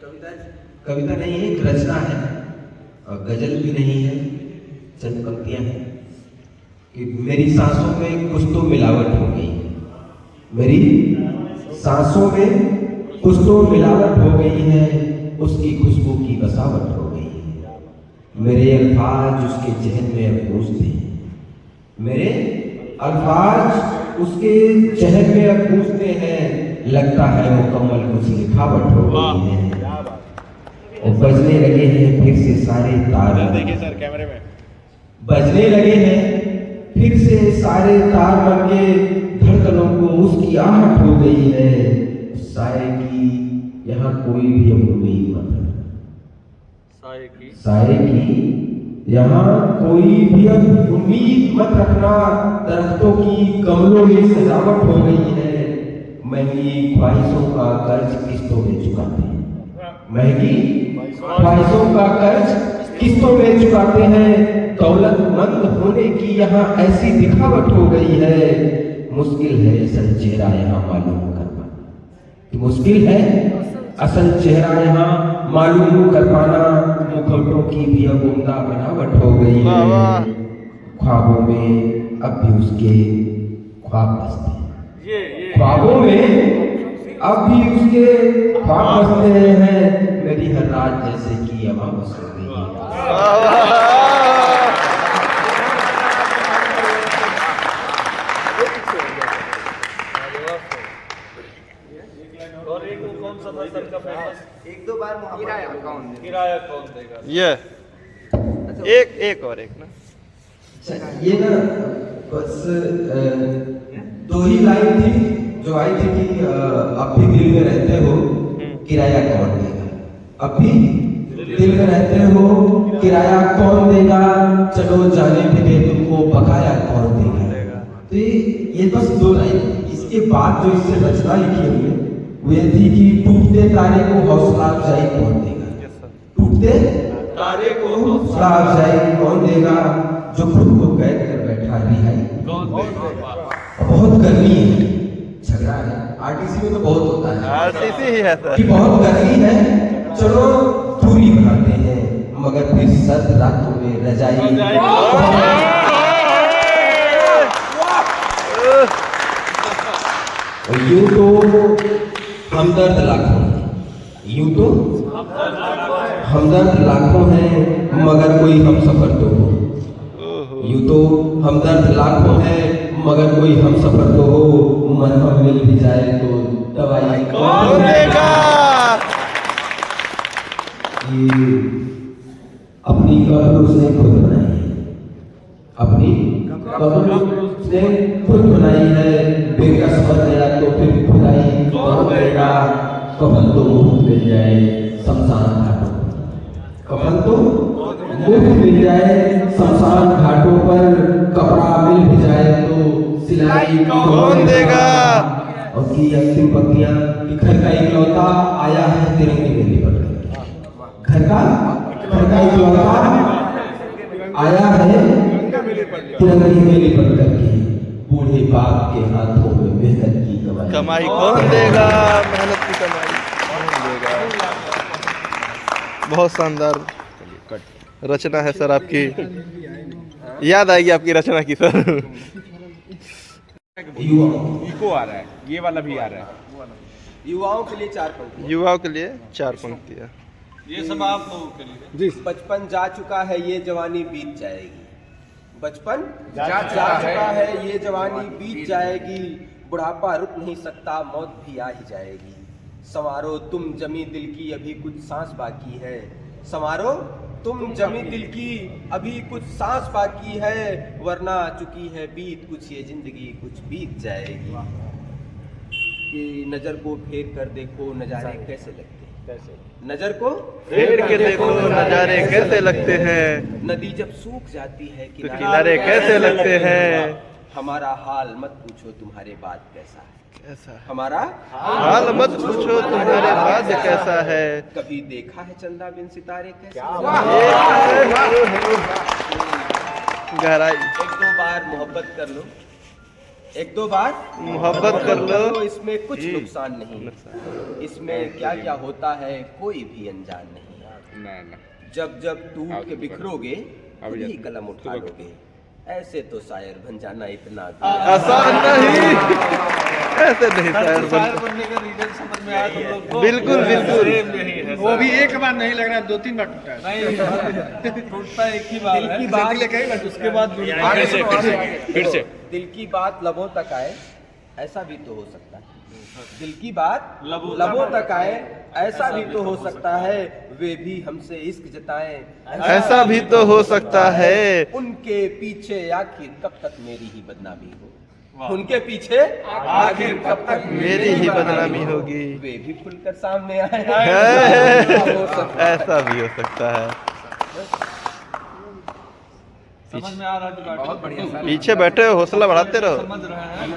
कविता नहीं है, एक रचना है और गजल भी नहीं है, चंद पंक्तियां हैं कि मेरी सांसों में कुछ तो मिलावट हो गई, मेरी सांसों में कुछ तो मिलावट हो गई है, उसकी खुशबू की बसावट हो गई है, मेरे अल्फाज उसके जहन में अब गूंजते हैं, मेरे अल्फाज उसके जहन में अब गूंजते हैं, लगता है मुकम्मल कुछ लिखावट हो गई है, और बजने लगे हैं फिर से सारे तार, देखिए सर कैमरे में, बजने लगे हैं फिर से सारे तार मन के, धड़कनों को उसकी आहट हो गई है, साए की यहाँ कोई भी अब उम्मीद मत रखना, साए की यहाँ कोई भी अब उम्मीद मत रखना, दरख्तों की गमलों में सजावट हो गई है, महंगी ख्वाहिशों का कर्ज किस्तों में चुकाते हैं, महंगी ख्वाहिशों का कर्ज किस्तों में चुकाते हैं, दौलतमंद होने की यहाँ ऐसी दिखावट हो गई है, मुश्किल है असल चेहरा यहाँ मालूम कर पाना, मुश्किल है असल चेहरा यहाँ मालूम कर पाना, मुखौटों की भी अब उम्दा बनावट हो गई है, ख्वाबों में अब भी उसके ख्वाब बसते हैं, ख्वाबों में अब भी उसके ख्वाब बसते हैं, मेरी हर रात जैसे कि अमावस हो गई है। और एक कौन सा था सर का फेमस, एक दो बार किराया कौन देगा, ये एक और एक ना, ये ना बस दो ही लाइन थी जो आई थी कि अब भी दिल में रहते हो किराया कौन देगा, अब भी दिल में रहते हो किराया कौन देगा, चलो जाने भी दे तुमको बकाया कौन देगा। तो ये बस दो लाइन, इसके बाद जो इससे रचना लिखी हमने वो ये थी कि टूटते तारे को हौसला अफजाई कौन देगा, टूटते तारे को हौसला अफजाई कौन देगा, जो खुद को कैद कर बैठा रिहाई कौन देगा। बहुत गर्मी है, झगड़ा है, आरटीसी में तो बहुत होता है, आरटीसी ही है सर, कि बहुत गर्मी है, चलो दूरी बनाते हैं, मगर फिर सर्द रातों में रजाई यूं तो हमदर्द लाखों हैं, यूं तो हमदर्द लाखों हैं, मगर कोई हम सफर तो हो, यूं तो हमदर्द लाखों हैं, मगर कोई हम सफर तो हो, मरहम मिल भी जाए तो दवाई कौन देगा। ये अपनी कब्र उसने खुद बनाई है, अपनी कब्र उसने खुद बनाई है, बेकस बन गया तो फिर खुदाई कौन देगा, कफन तो मुफ्त मिल जाए शमशान घाटों, कफन तो मुफ्त मिल जाए शमशान घाटों पर, कपड़ा मिल भी जाए तो सिलाई कौन देगा। और की अंतिम पंक्तियां, घर का इकलौता आया है तिरंगे में लिपट कर, घर का इकलौता आया है तिरंगे में लिपट कर के, बूढ़े बाप के हाथों में मेहनत की कमाई कौन देगा, मेहनत की कमाई कौन देगा। बहुत शानदार रचना है सर आपकी, याद आएगी आपकी रचना की सर। इको आ रहा है, ये वाला भी आ रहा है, युवाओं के लिए चार पंक्तियां, युवाओं के लिए चार पंक्तियां, ये सब आप लोगों के लिए। बचपन जा चुका है ये जवानी बीत जाएगी, बचपन जा चुका है ये जवानी बीत जाएगी, बुढ़ापा रुक नहीं सकता मौत भी आ ही जाएगी, संवारो तुम जमी दिल की अभी कुछ सांस बाकी है, संवारो तुम जमी दिल की अभी कुछ सांस बाकी है, वरना चुकी है बीत कुछ ये जिंदगी कुछ बीत जाएगी। कि नजर को फेर कर देखो नजारे कैसे लगते हैं, नजर को फेर के देखो नजारे कैसे लगते हैं, नदी जब सूख जाती है तो किनारे कैसे लगते हैं, हमारा हाल मत पूछो तुम्हारे बाद कैसा है, कैसा है हमारा हाल मत पूछो तुम्हारे बाद कैसा है, कभी देखा है चंदा बिन सितारे कैसे, गहराई। एक दो बार मोहब्बत कर लो एक दो बार मोहब्बत कर लो। तो इसमें कुछ नुकसान नहीं। इसमें क्या क्या होता है कोई भी अनजान नहीं। ना ना जब जब टूट के बिखरोगे अब खुद ही कलम उठा लोगे। ऐसे तो शायर बन जाना इतना आसान नहीं, ऐसे नहीं शायर शायर बन। बनने का रीजन समझ में आया तुम लोग को? बिल्कुल, बिल्कुल। सेम यही है वो भी एक बार नहीं लग रहा, 2-3 बार टूटा है। नहीं टूटता एक ही बार दिल है। की बात उसके बाद फिर से दिल की बात लबों तक आए ऐसा भी तो हो सकता है। दिल की बात लबों तक आए ऐसा भी तो हो सकता है। वे भी हमसे इश्क जताएं ऐसा भी तो हो सकता है। उनके पीछे आखिर कब तक मेरी ही बदनामी हो। उनके पीछे आखिर कब तक मेरी ही बदनामी होगी। वे भी खुलकर सामने आए है। ऐसा भी हो सकता है। समझ में आ रहा है? बहुत बढ़िया। पीछे बैठे हो, हौसला बढ़ाते रहो। समझ रहे हैं।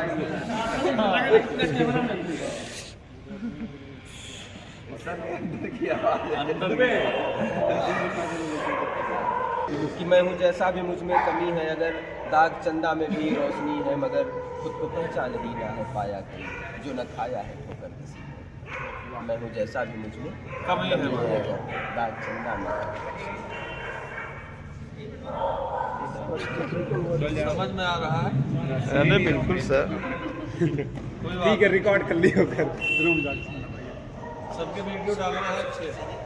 कि मैं हूँ जैसा भी मुझ में कमी है। अगर दाग चंदा में भी रोशनी है मगर खुद को पहचान ही ना है पाया कहीं जो न खाया है ठोकर किसी ने। मैं हूँ जैसा भी मुझ में कमी है। अगर दाग चंदा में समझ में आ रहा है? अरे बिल्कुल सर। कोई बात ठीक है, रिकॉर्ड कर लियो कर रूम जाके। सबके वीडियो डालना है अच्छे से।